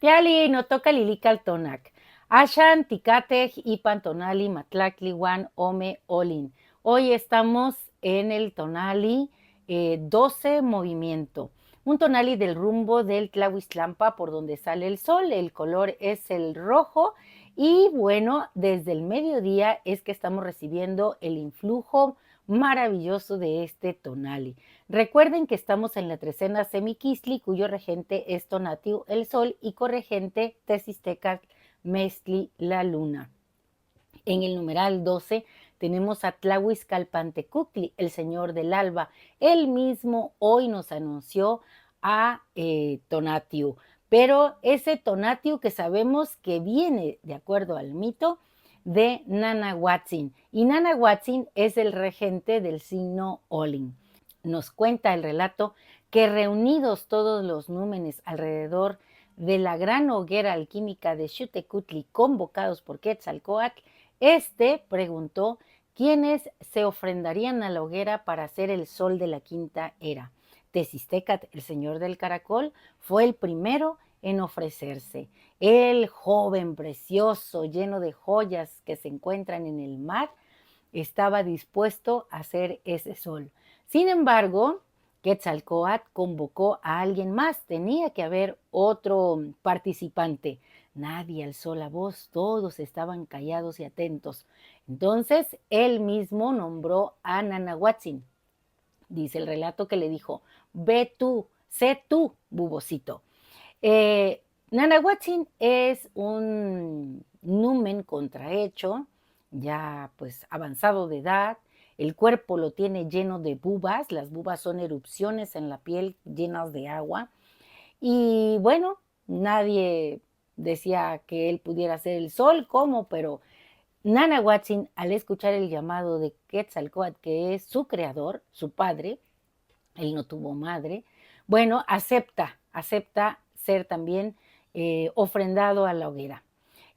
Piali no toca lilical tonac. Ashan, ticatej, ipan, tonali, matlacli, wan, ome, olin. Hoy estamos en el tonali 12 movimiento. Un tonali del rumbo del Tlahuiztlampa por donde sale el sol. El color es el rojo. Y bueno, desde el mediodía es que estamos recibiendo el influjo maravilloso de este tonali. Recuerden que estamos en la trecena Semiquistli, cuyo regente es Tonatiuh, el sol, y corregente Tezistecatl, Mestli, la luna. En el numeral 12 tenemos a Tlahuizcalpantecuhtli, el señor del alba. Él mismo hoy nos anunció a Tonatiuh, pero ese Tonatiuh que sabemos que viene, de acuerdo al mito, de Nanahuatzin. Y Nanahuatzin es el regente del signo Olin. Nos cuenta el relato que reunidos todos los númenes alrededor de la gran hoguera alquímica de Xutecutli, convocados por Quetzalcóatl, este preguntó quiénes se ofrendarían a la hoguera para hacer el sol de la quinta era. Tezistecatl, el señor del caracol, fue el primero en ofrecerse. El joven precioso, lleno de joyas que se encuentran en el mar, estaba dispuesto a hacer ese sol. Sin embargo, Quetzalcóatl convocó a alguien más, tenía que haber otro participante. Nadie alzó la voz, todos estaban callados y atentos. Entonces, él mismo nombró a Nanahuatzin. Dice el relato que le dijo, ve tú, sé tú, bubocito. Nanahuatzin es un numen contrahecho, ya pues avanzado de edad. El cuerpo lo tiene lleno de bubas. Las bubas son erupciones en la piel llenas de agua. Y bueno, nadie decía que él pudiera ser el sol, ¿cómo? Pero Nanahuatzin, al escuchar el llamado de Quetzalcóatl, que es su creador, su padre, él no tuvo madre, bueno, acepta ser también ofrendado a la hoguera.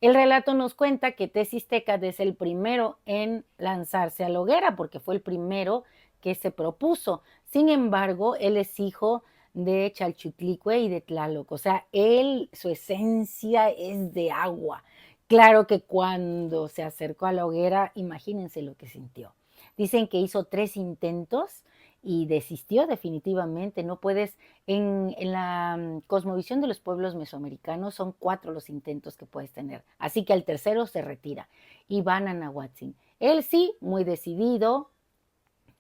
El relato nos cuenta que Tezistecatl es el primero en lanzarse a la hoguera porque fue el primero que se propuso. Sin embargo, él es hijo de Chalchutlicue y de Tlaloc, o sea, él, su esencia es de agua. Claro que cuando se acercó a la hoguera, imagínense lo que sintió. Dicen que hizo 3 intentos y desistió definitivamente. No puedes, en la cosmovisión de los pueblos mesoamericanos son 4 los intentos que puedes tener. Así que al tercero se retira y van a Nahuatzin. Él sí, muy decidido,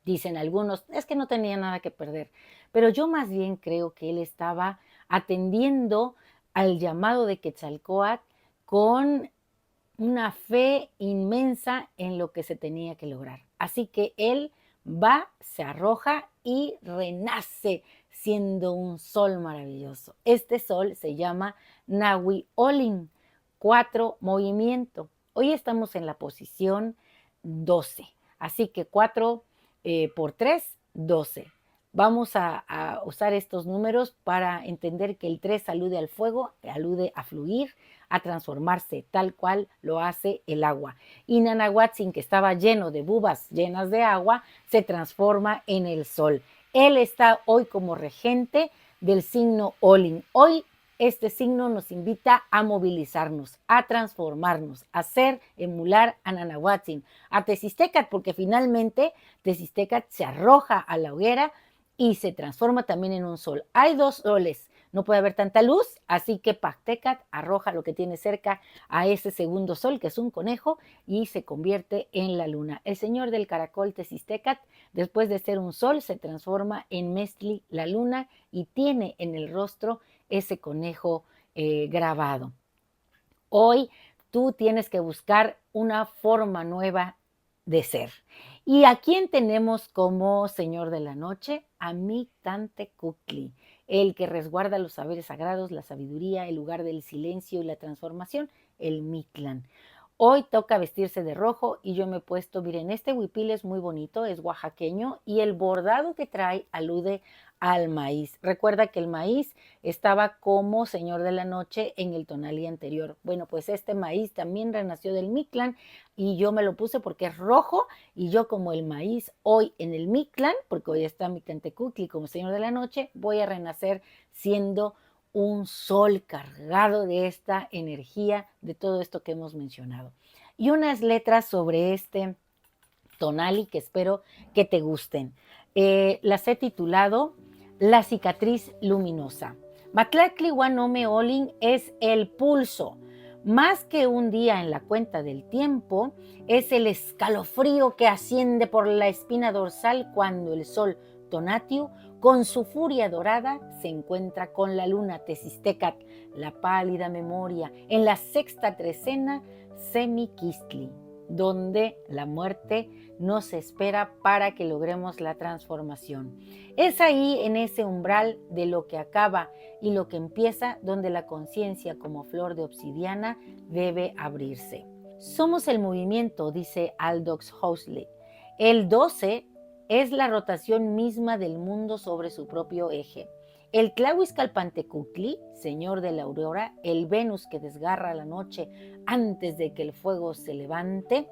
dicen algunos, es que no tenía nada que perder. Pero yo más bien creo que él estaba atendiendo al llamado de Quetzalcóatl con una fe inmensa en lo que se tenía que lograr. Así que él va, se arroja y renace siendo un sol maravilloso. Este sol se llama Nahui Olin, 4 movimiento. Hoy estamos en la posición 12, así que 4 por 3, 12. Vamos a usar estos números para entender que el 3 alude al fuego, alude a fluir, a transformarse tal cual lo hace el agua. Y Nanahuatzin, que estaba lleno de bubas llenas de agua, se transforma en el sol. Él está hoy como regente del signo Olin. Hoy este signo nos invita a movilizarnos, a transformarnos, a hacer, emular a Nanahuatzin, a Tezistecatl, porque finalmente Tezistecatl se arroja a la hoguera y se transforma también en un sol. Hay 2 soles, no puede haber tanta luz, así que Pactecat arroja lo que tiene cerca a ese segundo sol, que es un conejo, y se convierte en la luna. El señor del caracol Tezistecatl, después de ser un sol, se transforma en Mestli, la luna, y tiene en el rostro ese conejo grabado. Hoy tú tienes que buscar una forma nueva de ser. ¿Y a quién tenemos como Señor de la Noche? A Mictlantecuhtli, el que resguarda los saberes sagrados, la sabiduría, el lugar del silencio y la transformación, el Mictlán. Hoy toca vestirse de rojo y yo me he puesto, miren, este huipil es muy bonito, es oaxaqueño y el bordado que trae alude al maíz. Recuerda que el maíz estaba como señor de la noche en el tonalí anterior. Bueno, pues este maíz también renació del Mictlán y yo me lo puse porque es rojo y yo como el maíz hoy en el Mictlán, porque hoy está Mictlantecuhtli como señor de la noche, voy a renacer siendo un sol cargado de esta energía, de todo esto que hemos mencionado. Y unas letras sobre este tonali que espero que te gusten. Las he titulado La cicatriz luminosa. Matlactli Guanome Olin es el pulso. Más que un día en la cuenta del tiempo, es el escalofrío que asciende por la espina dorsal cuando el sol Tonatiuh, con su furia dorada, se encuentra con la luna Tezistecatl, la pálida memoria, en la sexta trecena Semiquistli, donde la muerte nos espera para que logremos la transformación. Es ahí, en ese umbral de lo que acaba y lo que empieza, donde la conciencia como flor de obsidiana debe abrirse. Somos el movimiento, dice Aldous Huxley. El 12 es la rotación misma del mundo sobre su propio eje. El Tlahuizcalpantecutli, señor de la aurora, el Venus que desgarra la noche antes de que el fuego se levante,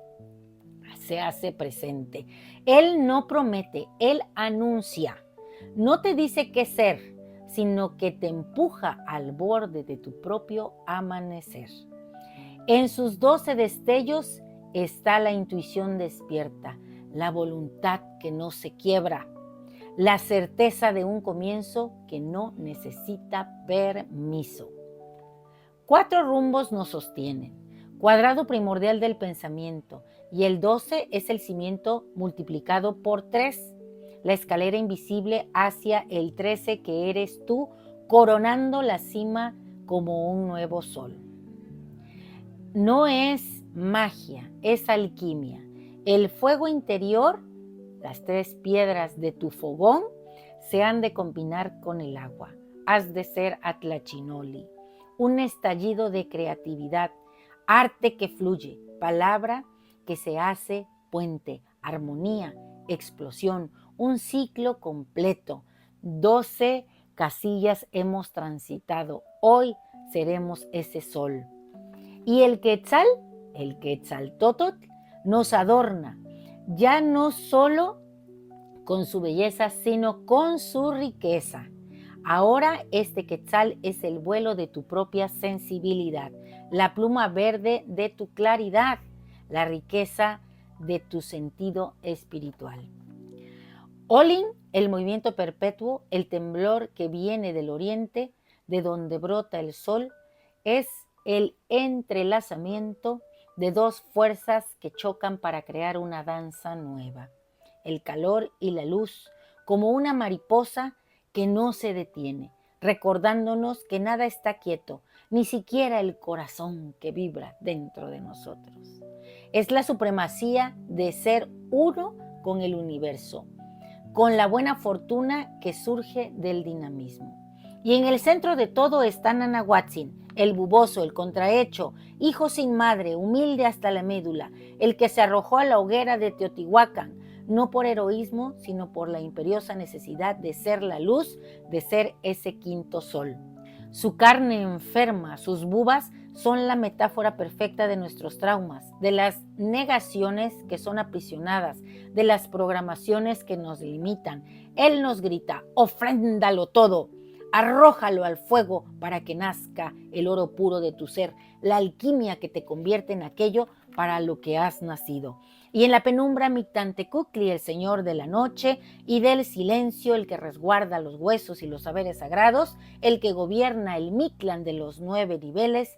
se hace presente. Él no promete, él anuncia. No te dice qué ser, sino que te empuja al borde de tu propio amanecer. En sus 12 destellos está la intuición despierta, la voluntad que no se quiebra, la certeza de un comienzo que no necesita permiso. 4 rumbos nos sostienen: cuadrado primordial del pensamiento, y el 12 es el cimiento multiplicado por 3, la escalera invisible hacia el 13 que eres tú, coronando la cima como un nuevo sol. No es magia, es alquimia. El fuego interior, las 3 piedras de tu fogón, se han de combinar con el agua. Has de ser atlachinoli, un estallido de creatividad, arte que fluye, palabra que se hace puente, armonía, explosión, un ciclo completo. 12 casillas hemos transitado. Hoy seremos ese sol. Y el Quetzaltótotl, nos adorna, ya no solo con su belleza, sino con su riqueza. Ahora este Quetzal es el vuelo de tu propia sensibilidad, la pluma verde de tu claridad, la riqueza de tu sentido espiritual. Olin, el movimiento perpetuo, el temblor que viene del oriente, de donde brota el sol, es el entrelazamiento de 2 fuerzas que chocan para crear una danza nueva. El calor y la luz, como una mariposa que no se detiene, recordándonos que nada está quieto, ni siquiera el corazón que vibra dentro de nosotros. Es la supremacía de ser uno con el universo, con la buena fortuna que surge del dinamismo. Y en el centro de todo está Nanahuatzin, el buboso, el contrahecho, hijo sin madre, humilde hasta la médula, el que se arrojó a la hoguera de Teotihuacán, no por heroísmo, sino por la imperiosa necesidad de ser la luz, de ser ese quinto sol. Su carne enferma, sus bubas, son la metáfora perfecta de nuestros traumas, de las negaciones que son aprisionadas, de las programaciones que nos limitan. Él nos grita: ofréndalo todo, arrójalo al fuego para que nazca el oro puro de tu ser, la alquimia que te convierte en aquello para lo que has nacido. Y en la penumbra Mictlantecuhtli, el señor de la noche y del silencio, el que resguarda los huesos y los saberes sagrados, el que gobierna el Mictlán de los 9 niveles,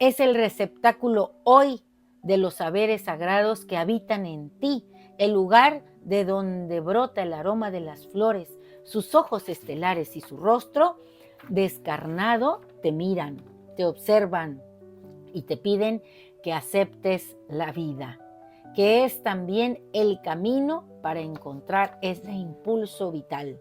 es el receptáculo hoy de los saberes sagrados que habitan en ti, el lugar de donde brota el aroma de las flores. Sus ojos estelares y su rostro descarnado te miran, te observan y te piden que aceptes la vida, que es también el camino para encontrar ese impulso vital.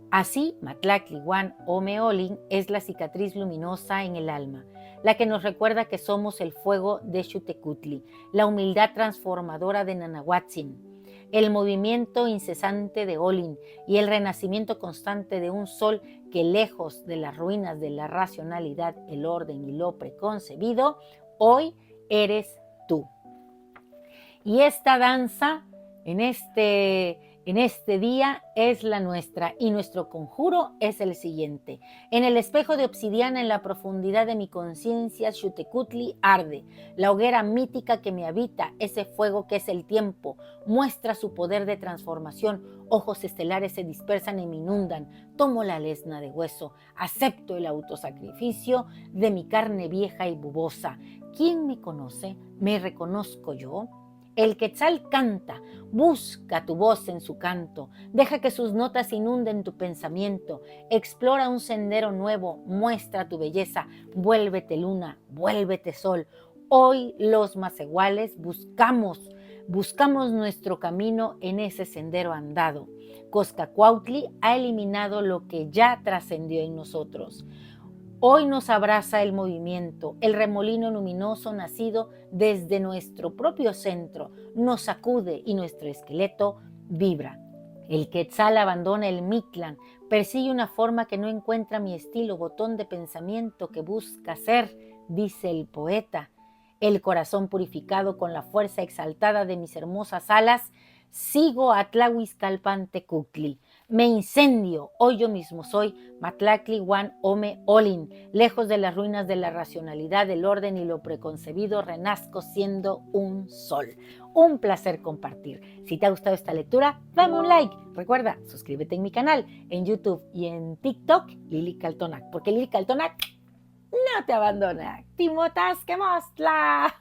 Así, Matlactli Guanome Olin es la cicatriz luminosa en el alma, la que nos recuerda que somos el fuego de Xutecutli, la humildad transformadora de Nanahuatzin, el movimiento incesante de Olin y el renacimiento constante de un sol que, lejos de las ruinas de la racionalidad, el orden y lo preconcebido, hoy eres tú. Y esta danza, en En este día es la nuestra y nuestro conjuro es el siguiente. En el espejo de obsidiana en la profundidad de mi conciencia, Xutecutli arde. La hoguera mítica que me habita, ese fuego que es el tiempo, muestra su poder de transformación. Ojos estelares se dispersan y me inundan. Tomo la lesna de hueso. Acepto el autosacrificio de mi carne vieja y bubosa. ¿Quién me conoce? ¿Me reconozco yo? El quetzal canta, busca tu voz en su canto, deja que sus notas inunden tu pensamiento, explora un sendero nuevo, muestra tu belleza, vuélvete luna, vuélvete sol. Hoy los macehuales buscamos nuestro camino en ese sendero andado. Coscacuautli ha eliminado lo que ya trascendió en nosotros. Hoy nos abraza el movimiento, el remolino luminoso nacido desde nuestro propio centro, nos sacude y nuestro esqueleto vibra. El quetzal abandona el Mictlán, persigue una forma que no encuentra mi estilo, botón de pensamiento que busca ser, dice el poeta. El corazón purificado con la fuerza exaltada de mis hermosas alas, sigo a Tlahuizcalpantecutli. Me incendio, hoy yo mismo soy Matlacli Wan Ome Olin, lejos de las ruinas de la racionalidad, del orden y lo preconcebido, renazco siendo un sol. Un placer compartir. Si te ha gustado esta lectura, dame un like. Recuerda, suscríbete en mi canal, en YouTube y en TikTok, Lili Caltonac, porque Lili Caltonac no te abandona. Timotas que mostla.